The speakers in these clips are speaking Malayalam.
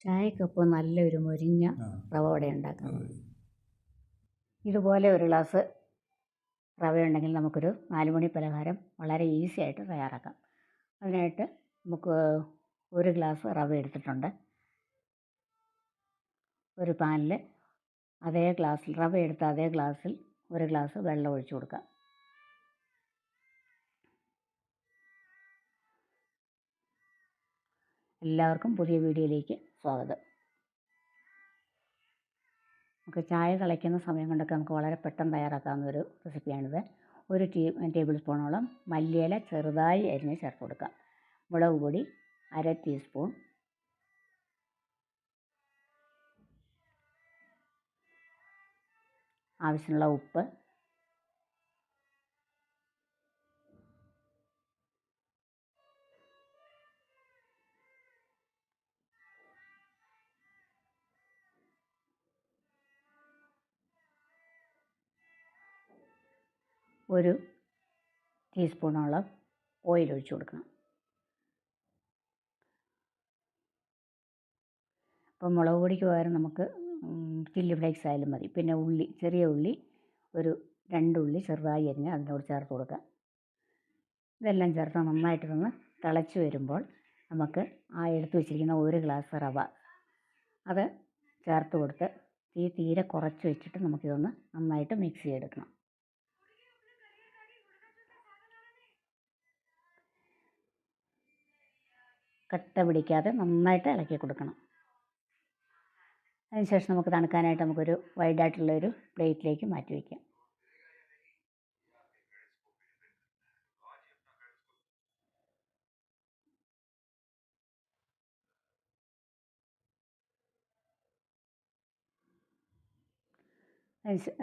ചായക്കൊപ്പം നല്ലൊരു മൊരിഞ്ഞ റവ വട ഉണ്ടാക്കാം. ഇതുപോലെ ഒരു ഗ്ലാസ് റവയുണ്ടെങ്കിൽ നമുക്കൊരു 4 മണി പലഹാരം വളരെ ഈസി ആയിട്ട് തയ്യാറാക്കാം. അതിനായിട്ട് നമുക്ക് ഒരു ഗ്ലാസ് റവ എടുത്തിട്ടുണ്ട്. ഒരു പാനിൽ റവ എടുത്ത അതേ ഗ്ലാസ്സിൽ ഒരു ഗ്ലാസ് വെള്ളം ഒഴിച്ചു കൊടുക്കാം. എല്ലാവർക്കും പുതിയ വീഡിയോയിലേക്ക് സ്വാഗതം. നമുക്ക് ചായ തിളയ്ക്കുന്ന സമയം കൊണ്ടൊക്കെ നമുക്ക് വളരെ പെട്ടെന്ന് തയ്യാറാക്കാവുന്ന ഒരു റെസിപ്പിയാണിത്. ഒരു ടേബിൾ സ്പൂണോളം മല്ലിയില ചെറുതായി അരിഞ്ഞ് ചേർത്ത് കൊടുക്കാം. മുളക് പൊടി 1/2 ടീസ്പൂൺ, ആവശ്യമുള്ള ഉപ്പ്, ഒരു ടീസ്പൂണോളം ഓയിൽ ഒഴിച്ചു കൊടുക്കണം. അപ്പോൾ മുളക് പൊടിക്ക് പകരം നമുക്ക് ചില്ലി ഫ്ലേക്സ് ആയാലും മതി. പിന്നെ ചെറിയ ഉള്ളി ഒരു 2 ഉള്ളി ചെറുതായി അരിഞ്ഞ് അതിനോട് ചേർത്ത് കൊടുക്കുക. ഇതെല്ലാം ചേർത്ത് നന്നായിട്ടൊന്ന് തിളച്ച് വരുമ്പോൾ നമുക്ക് എടുത്ത് വെച്ചിരിക്കുന്ന ഒരു ഗ്ലാസ് റവ അത് ചേർത്ത് കൊടുത്ത് തീരെ കുറച്ച് വെച്ചിട്ട് നമുക്കിതൊന്ന് നന്നായിട്ട് മിക്സ് ചെയ്തെടുക്കണം. കട്ട പിടിക്കാതെ നന്നായിട്ട് ഇളക്കി കൊടുക്കണം. അതിനുശേഷം നമുക്ക് തണുക്കാനായിട്ട് നമുക്കൊരു വൈഡായിട്ടുള്ളൊരു പ്ലേറ്റിലേക്ക് മാറ്റി വയ്ക്കാം.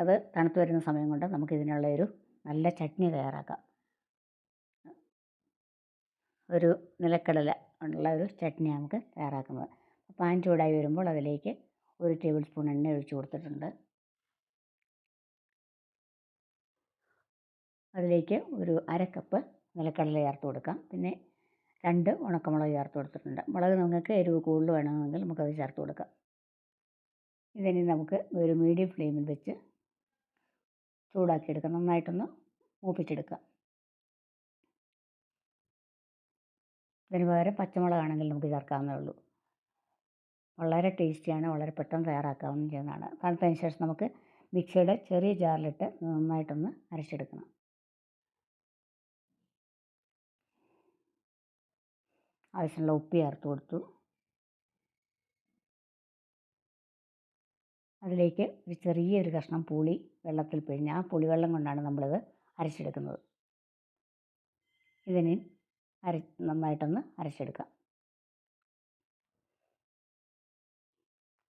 അത് തണുത്ത് വരുന്ന സമയം കൊണ്ട് നമുക്കിതിനുള്ള ഒരു നല്ല ചട്നി തയ്യാറാക്കാം. ഒരു നിലക്കടല ഉള്ള ഒരു ചട്നി നമുക്ക് തയ്യാറാക്കുന്നത്. പാൻ ചൂടായി വരുമ്പോൾ അതിലേക്ക് 1 ടേബിൾ സ്പൂൺ എണ്ണ ഒഴിച്ച് കൊടുത്തിട്ടുണ്ട്. അതിലേക്ക് ഒരു 1/2 കപ്പ് നിലക്കടല ചേർത്ത് കൊടുക്കാം. പിന്നെ 2 ഉണക്കമുളക് ചേർത്ത് കൊടുത്തിട്ടുണ്ട്. മുളക് നിങ്ങൾക്ക് എരിവ് കൂടുതൽ വേണമെങ്കിൽ നമുക്കത് ചേർത്ത് കൊടുക്കാം. ഇതിനി നമുക്ക് ഒരു മീഡിയം ഫ്ലെയിമിൽ വെച്ച് ചൂടാക്കിയെടുക്കാം. നന്നായിട്ടൊന്ന് മൂപ്പിച്ചെടുക്കാം. ഇതിന് പകരം പച്ചമുളകാണെങ്കിൽ നമുക്ക് ചേർക്കാവുന്നേ ഉള്ളൂ. വളരെ ടേസ്റ്റിയാണ്, വളരെ പെട്ടെന്ന് തയ്യാറാക്കാവുന്ന ചെയ്യുന്നതാണ്. തണുത്തതിന് ശേഷം നമുക്ക് മിക്സിയുടെ ചെറിയ ജാറിലിട്ട് നന്നായിട്ടൊന്ന് അരച്ചെടുക്കണം. ആവശ്യമുള്ള ഉപ്പ് ചേർത്ത് കൊടുത്തു. അതിലേക്ക് ഒരു ചെറിയൊരു കഷ്ണം പുളി വെള്ളത്തിൽ പിഴിഞ്ഞ് ആ പുളിവെള്ളം കൊണ്ടാണ് നമ്മളിത് അരച്ചെടുക്കുന്നത്. ഇതിന് നന്നായിട്ടൊന്ന് അരച്ചെടുക്കാം.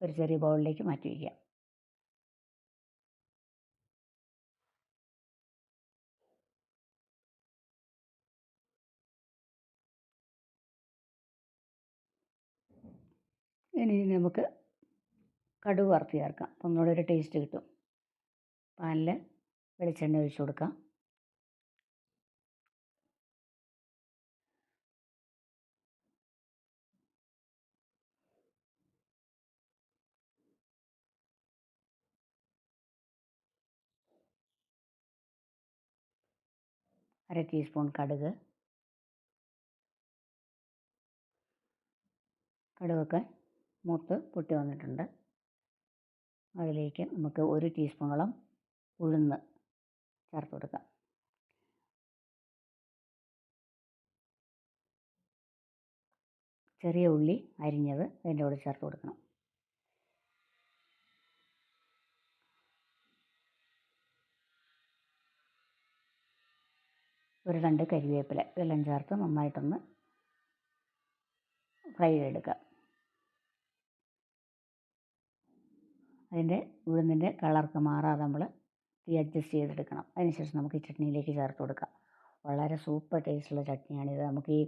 ഒരു ചെറിയ ബൗളിലേക്ക് മാറ്റി വയ്ക്കാം. ഇനി നമുക്ക് കടുക് വറുത്ത് ചേർക്കാം. അപ്പം ഒന്നുകൂടെ ഒരു ടേസ്റ്റ് കിട്ടും. പാനിൽ വെളിച്ചെണ്ണ ഒഴിച്ച് കൊടുക്കാം. അര ടീസ്പൂൺ കടുകൊക്കെ മൂത്ത് പൊട്ടി വന്നിട്ടുണ്ട്. അതിലേക്ക് നമുക്ക് 1 ടീസ്പൂണോളം ഉഴുന്ന് ചേർത്ത് കൊടുക്കാം. ചെറിയ ഉള്ളി അരിഞ്ഞത് അതിൻ്റെ കൂടെ ചേർത്ത് കൊടുക്കണം. ഒരു 2 കരിവേപ്പില ഇതെല്ലാം ചേർത്ത് നന്നായിട്ടൊന്ന് ഫ്രൈ ചെയ്തെടുക്കുക. അതിൻ്റെ ഉഴുന്നിൻ്റെ കളർക്ക് മാറാതെ നമ്മൾ തീ അഡ്ജസ്റ്റ് ചെയ്തെടുക്കണം. അതിനുശേഷം നമുക്ക് ഈ ചട്നിയിലേക്ക് ചേർത്ത് കൊടുക്കാം. വളരെ സൂപ്പർ ടേസ്റ്റുള്ള ചട്നിയാണിത്. നമുക്ക് ഈ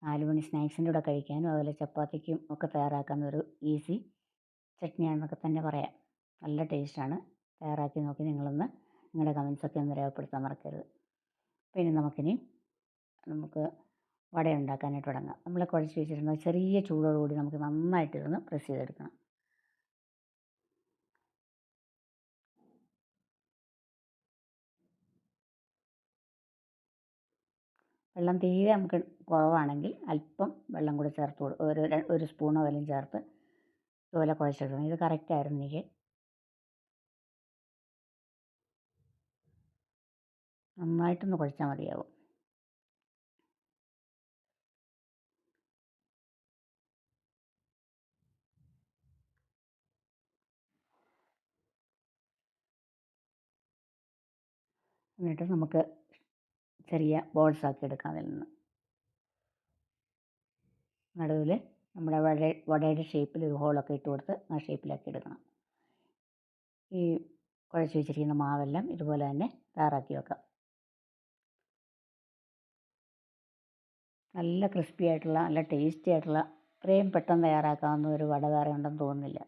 4 മണി സ്നാക്സിൻ്റെ കൂടെ കഴിക്കാനും അതുപോലെ ചപ്പാത്തിക്കും ഒക്കെ തയ്യാറാക്കുന്ന ഒരു ഈസി ചട്നിയാണെന്നൊക്കെ തന്നെ പറയാം. നല്ല ടേസ്റ്റാണ്. തയ്യാറാക്കി നോക്കി നിങ്ങളൊന്ന് നിങ്ങളുടെ കമൻസൊക്കെ ഒന്ന് രേഖപ്പെടുത്താൻ മറക്കരുത്. പിന്നെ നമുക്ക് വട ഉണ്ടാക്കാനായിട്ട് തുടങ്ങാം. നമ്മൾ കുഴച്ച് വെച്ചിരുന്ന ചെറിയ ചൂടോടുകൂടി നമുക്ക് നന്നായിട്ട് ഇതൊന്ന് പ്രസ് ചെയ്തെടുക്കണം. വെള്ളം തീരെ നമുക്ക് കുറവാണെങ്കിൽ അല്പം വെള്ളം കൂടി ചേർത്ത് ഒരു സ്പൂണോ വല്ലതും ചേർത്ത് ഇതുപോലെ കുഴച്ചെടുക്കണം. ഇത് കറക്റ്റായിരുന്നു എനിക്ക്. നന്നായിട്ടൊന്ന് കുഴച്ചാൽ മതിയാവും. എന്നിട്ട് നമുക്ക് ചെറിയ ബോൾസ് ആക്കി എടുക്കാം. അതിൽ നിന്ന് നടുവിൽ നമ്മുടെ വടയുടെ ഷേപ്പിൽ ഒരു ഹോളൊക്കെ ഇട്ട് കൊടുത്ത് ആ ഷേപ്പിലാക്കി എടുക്കണം. ഈ കുഴച്ച് വെച്ചിരിക്കുന്ന മാവെല്ലാം ഇതുപോലെ തന്നെ തയ്യാറാക്കി വെക്കാം. നല്ല ക്രിസ്പി ആയിട്ടുള്ള നല്ല ടേസ്റ്റി ആയിട്ടുള്ള ഇത്രയും പെട്ടെന്ന് തയ്യാറാക്കാവുന്ന ഒരു വട വേറെ ഉണ്ടെന്ന് തോന്നുന്നില്ല.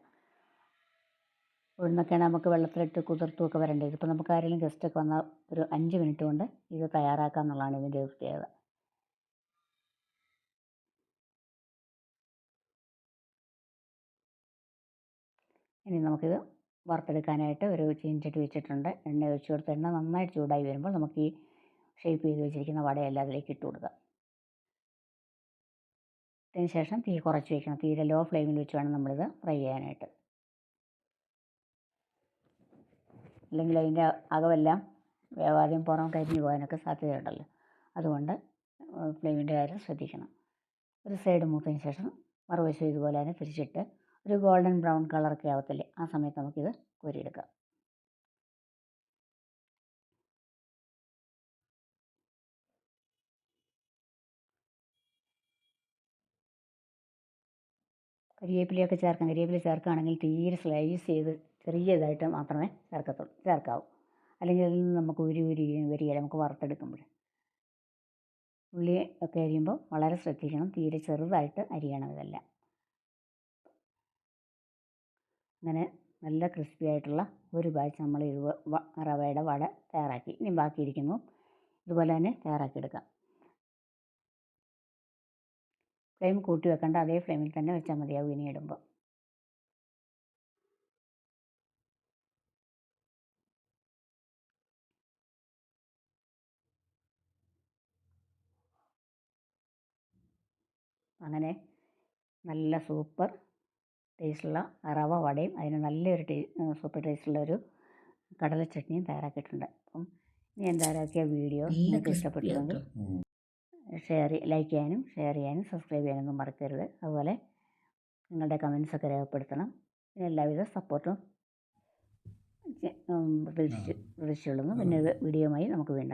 ഉഴുന്നൊക്കെയാണ് നമുക്ക് വെള്ളത്തിലിട്ട് കുതിർത്തുമൊക്കെ വരേണ്ടത്. ഇതിപ്പോൾ നമുക്ക് ആരെങ്കിലും ഗസ്റ്റൊക്കെ വന്നാൽ ഒരു 5 മിനിറ്റ് കൊണ്ട് ഇത് തയ്യാറാക്കാം എന്നുള്ളതാണ് ഇതിൻ്റെ ഒരു പ്രത്യേകത. ഇനി നമുക്കിത് വറുത്തെടുക്കാനായിട്ട് ഒരു ചീനച്ചട്ടി വെച്ചിട്ടുണ്ട്. എണ്ണ ഒഴിച്ച് കൊടുത്ത് എണ്ണ നന്നായിട്ട് ചൂടായി വരുമ്പോൾ നമുക്ക് ഈ ഷേപ്പ് ചെയ്ത് വെച്ചിരിക്കുന്ന വടയെല്ലാം അതിലേക്ക് ഇട്ട് കൊടുക്കാം. അതിന് ശേഷം തീ കുറച്ച് വയ്ക്കണം. തീരെ ലോ ഫ്ലെയിമിൽ വെച്ച് വേണം നമ്മളിത് ഫ്രൈ ചെയ്യാനായിട്ട്. അല്ലെങ്കിൽ അതിൻ്റെ അകമെല്ലാം വേവാതെയും പുറം കരിഞ്ഞു പോകാനൊക്കെ സാധ്യതയുണ്ടല്ലോ. അതുകൊണ്ട് ഫ്ലെയിമിൻ്റെ കാര്യം ശ്രദ്ധിക്കണം. ഒരു സൈഡ് മൂത്തതിന് ശേഷം മറുവശം ഇതുപോലെ തന്നെ തിരിച്ചിട്ട് ഒരു ഗോൾഡൻ ബ്രൗൺ കളറൊക്കെ ആവത്തില്ലേ, ആ സമയത്ത് നമുക്കിത് കോരിയെടുക്കാം. കരിവേപ്പിലയൊക്കെ ചേർക്കാം. കരിവേപ്പില ചേർക്കുകയാണെങ്കിൽ തീരെ സ്ലൈസ് ചെയ്ത് ചെറിയ ഇതായിട്ട് മാത്രമേ ചേർക്കാവൂ. അല്ലെങ്കിൽ അതിൽ നിന്ന് നമുക്ക് വരികയില്ല നമുക്ക് വറുത്തെടുക്കുമ്പോൾ. ഉള്ളി ഒക്കെ അരിയുമ്പോൾ വളരെ ശ്രദ്ധിക്കണം. തീരെ ചെറുതായിട്ട് അരിയണം ഇതെല്ലാം. അങ്ങനെ നല്ല ക്രിസ്പി ആയിട്ടുള്ള ഒരു ബാച്ച് നമ്മൾ റവയുടെ വട തയ്യാറാക്കി. ഇനി ബാക്കിയിരിക്കുന്നു ഇതുപോലെ തന്നെ തയ്യാറാക്കിയെടുക്കാം. ഫ്ലെയിം കൂട്ടി വെക്കേണ്ട, അതേ ഫ്ലെയിമിൽ തന്നെ വെച്ചാൽ മതിയാവും ഇനി ഇടുമ്പോൾ. അങ്ങനെ നല്ല സൂപ്പർ ടേസ്റ്റുള്ള റവ വടയും അതിന് നല്ലൊരു സൂപ്പർ ടേസ്റ്റുള്ള ഒരു കടല ചട്നിയും തയ്യാറാക്കിയിട്ടുണ്ട്. അപ്പം ഞാൻ തയ്യാറാക്കിയ വീഡിയോ നിങ്ങൾക്ക് ഇഷ്ടപ്പെട്ടുവെങ്കിൽ ലൈക്ക് ചെയ്യാനും ഷെയർ ചെയ്യാനും സബ്സ്ക്രൈബ് ചെയ്യാനൊന്നും മറക്കരുത്. അതുപോലെ നിങ്ങളുടെ കമൻസൊക്കെ രേഖപ്പെടുത്തണം. എല്ലാവിധ സപ്പോർട്ടും പ്രതീക്ഷിച്ചുകൊള്ളുന്നു. പിന്നെ വീഡിയോയുമായി നമുക്ക് വീണ്ടും